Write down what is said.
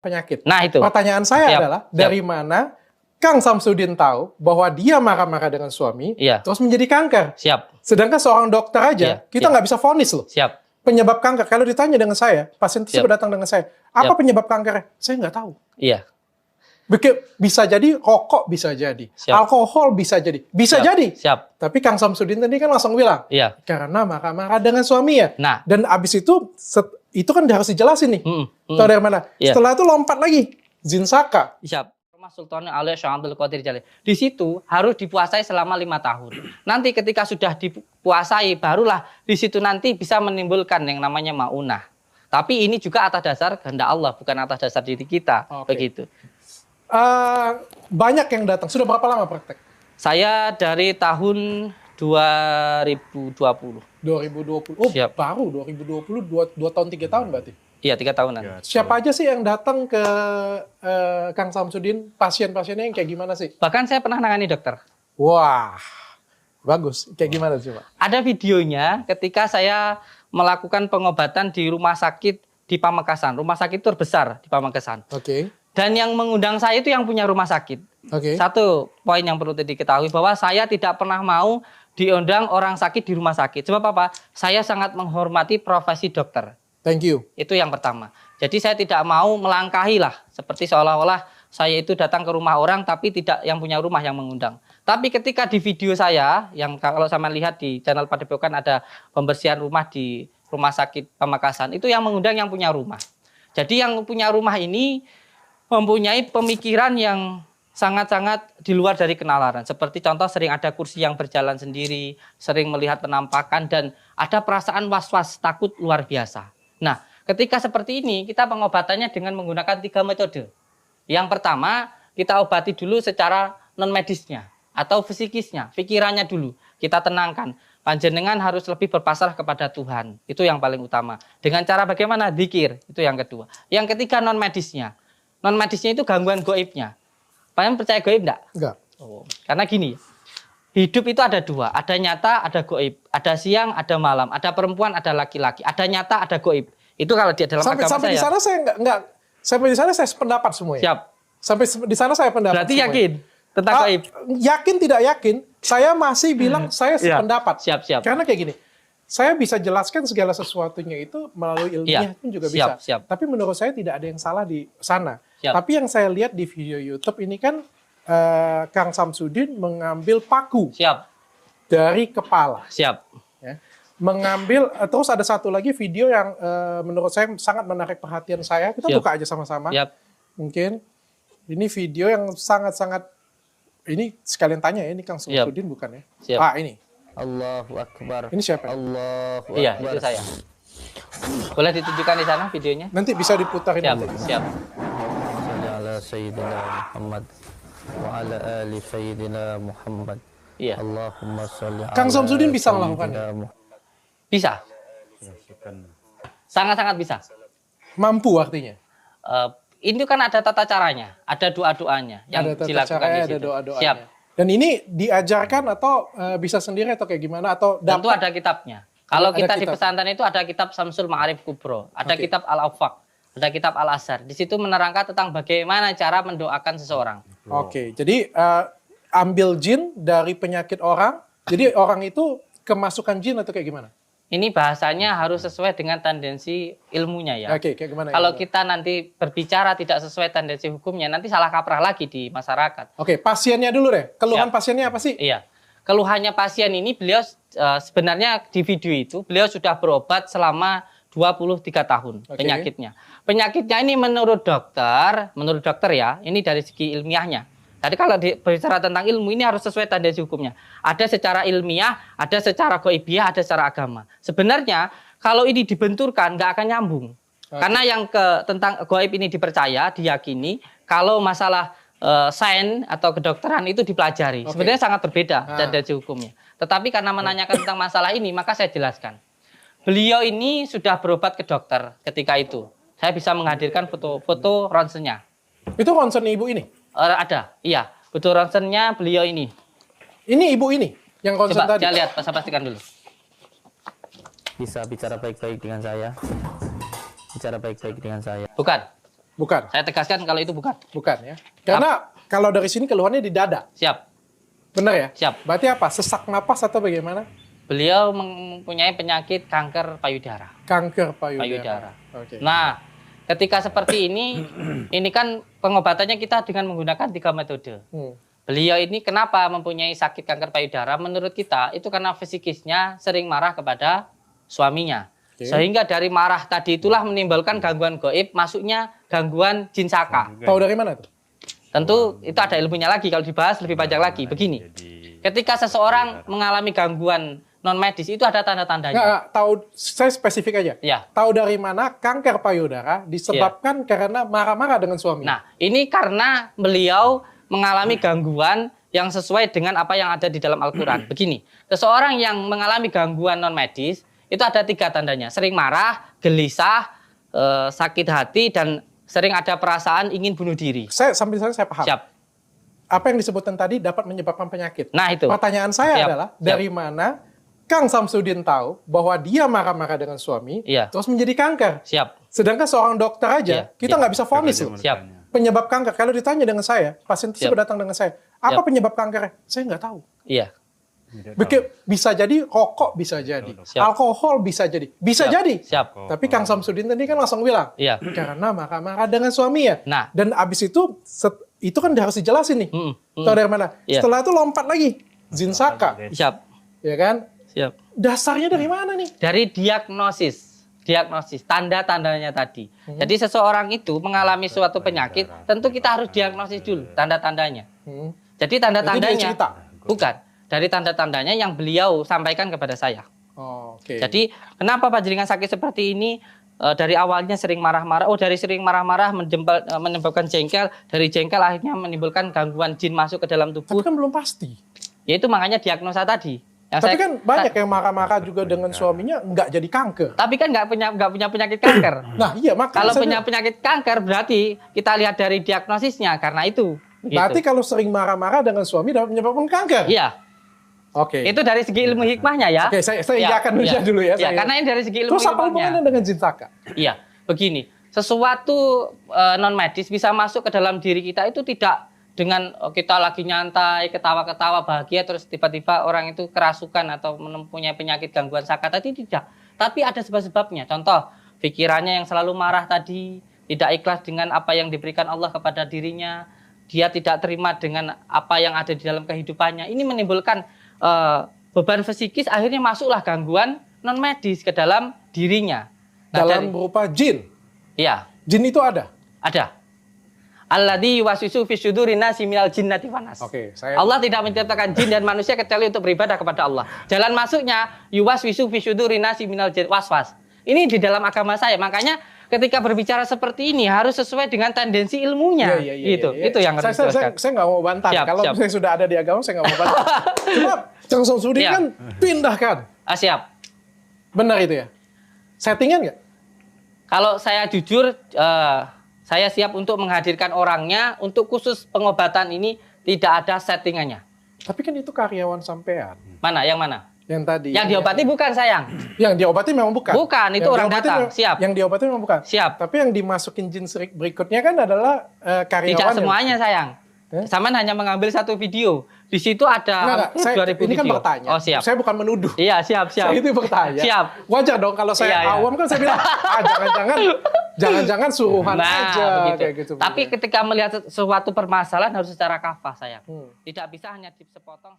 penyakit. Nah itu. Pertanyaan saya adalah, dari mana Kang Samsudin tahu bahwa dia marah-marah dengan suami, terus menjadi kanker? Sedangkan seorang dokter aja, kita nggak bisa vonis loh. Penyebab kanker, kalau ditanya dengan saya, pasien tersebut datang dengan saya, apa penyebab kanker? Saya nggak tahu. Bisa jadi rokok, bisa jadi. Alkohol bisa jadi. Bisa jadi. Tapi Kang Samsudin tadi kan langsung bilang, karena marah-marah dengan suami ya. Dan abis itu kan harus dijelasin nih. Tahu dari mana? Setelah itu lompat lagi. Zinsaka. Rumah Sultan Aulia Syekh Abdul Qadir Jalil. Di situ harus dipuasai selama 5 tahun. Nanti ketika sudah dipuasai, barulah di situ nanti bisa menimbulkan yang namanya maunah. Tapi ini juga atas dasar kehendak Allah, bukan atas dasar diri kita. Begitu. Banyak yang datang. Sudah berapa lama praktek? Saya dari tahun 2020. 2020. Oh, baru 2020, 2 tahun 3 tahun berarti? Iya, 3 tahunan. Siapa aja sih yang datang ke Kang Samsudin? Pasien-pasiennya yang kayak gimana sih? Bahkan saya pernah nangani dokter. Wah, bagus. Kayak gimana sih, Pak? Ada videonya ketika saya melakukan pengobatan di rumah sakit di Pamekasan. Rumah sakit terbesar di Pamekasan. Dan yang mengundang saya itu yang punya rumah sakit. Satu poin yang perlu diketahui bahwa saya tidak pernah mau diundang orang sakit di rumah sakit. Sebab apa? Saya sangat menghormati profesi dokter. Thank you. Itu yang pertama. Jadi saya tidak mau melangkahi lah. Seperti seolah-olah saya itu datang ke rumah orang tapi tidak yang punya rumah yang mengundang. Tapi ketika di video saya, yang kalau sama lihat di channel Padepokan ada pembersihan rumah di rumah sakit Pamekasan. Itu yang mengundang yang punya rumah. Jadi yang punya rumah ini mempunyai pemikiran yang sangat-sangat di luar dari kenalaran. Seperti contoh sering ada kursi yang berjalan sendiri, sering melihat penampakan, dan ada perasaan was-was, takut luar biasa. Nah, ketika seperti ini, kita pengobatannya dengan menggunakan 3 metode. Yang pertama, kita obati dulu secara non-medisnya atau fisikisnya, pikirannya dulu. Kita tenangkan. Panjenengan harus lebih berpasrah kepada Tuhan. Itu yang paling utama. Dengan cara bagaimana? Dzikir. Itu yang kedua. Yang ketiga, non-medisnya. Non-medisnya itu gangguan goibnya. Kalian percaya goib enggak? Enggak. Karena gini, hidup itu ada 2, ada nyata, ada goib. Ada siang, ada malam, ada perempuan, ada laki-laki. Ada nyata, ada goib. Itu kalau di dalam agama sampai di sana saya enggak. Sampai di sana saya sependapat semuanya. Siap. Sampai di sana saya pendapat. Berarti semuanya. Yakin tentang goib? Yakin tidak yakin, saya masih bilang saya sependapat. Siap. Karena kayak gini, saya bisa jelaskan segala sesuatunya itu melalui ilmiah pun juga bisa. Tapi menurut saya tidak ada yang salah di sana. Tapi yang saya lihat di video YouTube ini kan Kang Samsudin mengambil paku dari kepala. Ya. Mengambil, terus ada satu lagi video yang menurut saya sangat menarik perhatian saya. Kita buka aja sama-sama. Mungkin ini video yang sangat-sangat, ini sekalian tanya ya, ini Kang Samsudin bukan ya? Ini. Allahu Akbar. Ini siapa? Allahu Akbar. Iya, itu saya. Boleh ditunjukkan di sana videonya? Nanti bisa diputarin. Siap. Sayyidina Muhammad wa ala ali Sayyidina Muhammad. Allahumma sholli ala Kang Samsudin bisa melakukannya? Bisa. Sangat-sangat bisa. Mampu artinya? Ini kan ada tata caranya, ada doa-doanya yang dilakukan di situ. Ada doa-doanya. Siap. Dan ini diajarkan atau bisa sendiri atau kayak gimana? Atau tentu ada kitabnya. Kalau kita di pesantren itu ada kitab Samsul Ma'arif Kubro, ada kitab Al-Awfaq, ada kitab Al-Azhar. Di situ menerangkan tentang bagaimana cara mendoakan seseorang. Jadi ambil jin dari penyakit orang. Jadi orang itu kemasukan jin atau kayak gimana? Ini bahasanya harus sesuai dengan tendensi ilmunya ya. Kayak gimana? Kalau kita nanti berbicara tidak sesuai tendensi hukumnya, nanti salah kaprah lagi di masyarakat. Pasiennya dulu deh. Keluhan pasiennya apa sih? Iya. Keluhannya pasien ini, beliau sebenarnya di video itu, beliau sudah berobat selama 23 tahun penyakitnya. Penyakitnya ini menurut dokter ya, ini dari segi ilmiahnya. Jadi kalau berbicara tentang ilmu ini harus sesuai tendensi hukumnya. Ada secara ilmiah, ada secara goibiah, ada secara agama. Sebenarnya kalau ini dibenturkan nggak akan nyambung. Karena yang tentang goib ini dipercaya, diyakini. Kalau masalah sains atau kedokteran itu dipelajari. Sebenarnya sangat berbeda tendensi hukumnya. Tetapi karena menanyakan tentang masalah ini, maka saya jelaskan. Beliau ini sudah berobat ke dokter ketika itu. Saya bisa menghadirkan foto ronsennya. Itu ronsen ibu ini? Ada, iya. Foto ronsennya beliau ini. Ini ibu ini yang ronsen tadi? Coba lihat, saya pastikan dulu. Bisa bicara baik-baik dengan saya. Bicara baik-baik dengan saya. Bukan. Bukan. Saya tegaskan kalau itu bukan. Bukan ya. Karena kalau dari sini keluhannya di dada. Siap. Benar ya? Siap. Berarti apa? Sesak napas atau bagaimana? Beliau mempunyai penyakit kanker payudara. Kanker payudara. Okay. Nah, ketika seperti ini kan pengobatannya kita dengan menggunakan 3 metode. Beliau ini kenapa mempunyai sakit kanker payudara? Menurut kita itu karena fisikisnya sering marah kepada suaminya. Sehingga dari marah tadi itulah menimbulkan gangguan gaib, masuknya gangguan jin saka. Tahu dari mana tuh? Tentu itu ada ilmunya lagi, kalau dibahas lebih panjang lagi. Begini, ketika seseorang mengalami gangguan non medis itu ada tanda-tandanya. Nggak, tahu, saya spesifik aja. Ya. Tahu dari mana kanker payudara disebabkan karena marah-marah dengan suami. Nah, ini karena beliau mengalami gangguan yang sesuai dengan apa yang ada di dalam Al-Quran. Begini, seseorang yang mengalami gangguan non medis itu ada 3 tandanya: sering marah, gelisah, sakit hati, dan sering ada perasaan ingin bunuh diri. Sambil saya paham. Siap. Apa yang disebutkan tadi dapat menyebabkan penyakit. Nah itu. Pertanyaan saya adalah dari mana Kang Samsudin tahu bahwa dia marah-marah dengan suami, terus menjadi kanker. Siap. Sedangkan seorang dokter aja, kita nggak bisa vonis loh. Siap. Penyebab kanker, kalau ditanya dengan saya, pasien tersebut datang dengan saya, apa penyebab kanker? Saya nggak tahu. Iya. Bisa jadi rokok, bisa jadi alkohol, bisa jadi, jadi. Siap. Tapi Kang Samsudin tadi kan langsung bilang, karena marah-marah dengan suami ya. Nah. Dan abis itu kan harus dijelasin nih. Tahu dari mana? Setelah itu lompat lagi, jin saka. Siap. Ya kan? Siap. Dasarnya dari mana nih? Dari diagnosis, tanda-tandanya tadi. Jadi seseorang itu mengalami suatu penyakit, tentu kita harus diagnosis dulu tanda-tandanya. Jadi tanda-tandanya bukan dari tanda-tandanya yang beliau sampaikan kepada saya. Jadi kenapa panjenengan sakit seperti ini? Dari awalnya sering marah-marah. Dari sering marah-marah menyebabkan jengkel, dari jengkel akhirnya menimbulkan gangguan jin masuk ke dalam tubuh. Tapi kan belum pasti. Ya itu makanya diagnosa tadi. Tapi kan banyak yang marah-marah juga dengan suaminya nggak jadi kanker. Tapi kan nggak punya penyakit kanker. Nah iya, makanya kalau punya penyakit kanker berarti kita lihat dari diagnosisnya karena itu. Berarti kalau sering marah-marah dengan suami dapat menyebabkan kanker. Iya. Oke. Itu dari segi ilmu hikmahnya ya. Oke, saya akan dulu ya. Karena ini dari segi ilmu hikmahnya. Terus apa hubungannya dengan jin saka? Iya, begini. Sesuatu non medis bisa masuk ke dalam diri kita itu tidak dengan kita lagi nyantai, ketawa-ketawa, bahagia, terus tiba-tiba orang itu kerasukan atau mempunyai penyakit gangguan saka tadi, tidak. Tapi ada sebab-sebabnya. Contoh, pikirannya yang selalu marah tadi, tidak ikhlas dengan apa yang diberikan Allah kepada dirinya, dia tidak terima dengan apa yang ada di dalam kehidupannya. Ini menimbulkan beban psikis, akhirnya masuklah gangguan non medis ke dalam dirinya. Nah, dalam berupa jin? Iya. Jin itu ada? Ada. Alladzi yuwaswisu fi syudurin nasi minal jinnati wan nas. Allah tidak menciptakan jin dan manusia kecuali untuk beribadah kepada Allah. Jalan masuknya yuwaswisu fi syudurin nasi minal jin waswas. Ini di dalam agama saya. Makanya ketika berbicara seperti ini harus sesuai dengan tendensi ilmunya. Gitu. Itu yang harus saya nggak mau bantah. Kalau saya sudah ada di agama saya nggak mau bantah. Cuma Kang Samsudin kan pindahkan. Siap. Benar itu ya? Settingan nggak? Kalau saya jujur, saya siap untuk menghadirkan orangnya, untuk khusus pengobatan ini tidak ada settingannya. Tapi kan itu karyawan sampean. Mana? Yang mana? Yang tadi. Yang diobati bukan, sayang. Yang diobati memang bukan. Bukan, itu orang datang. Siap. Yang diobati memang bukan. Siap. Tapi yang dimasukin jin berikutnya kan adalah karyawan. Tidak semuanya, sayang. Saman hanya mengambil satu video. Di situ ada 2000 ini kan video. bertanya. Oh, siap. Saya bukan menuduh. Iya, siap. Saya itu bertanya. Siap. Wajar dong kalau saya awam kan saya bilang, jangan-jangan suruhan aja. Kayak gitu. Tapi ketika melihat suatu permasalahan harus secara kafah, sayang. Tidak bisa hanya sepotong.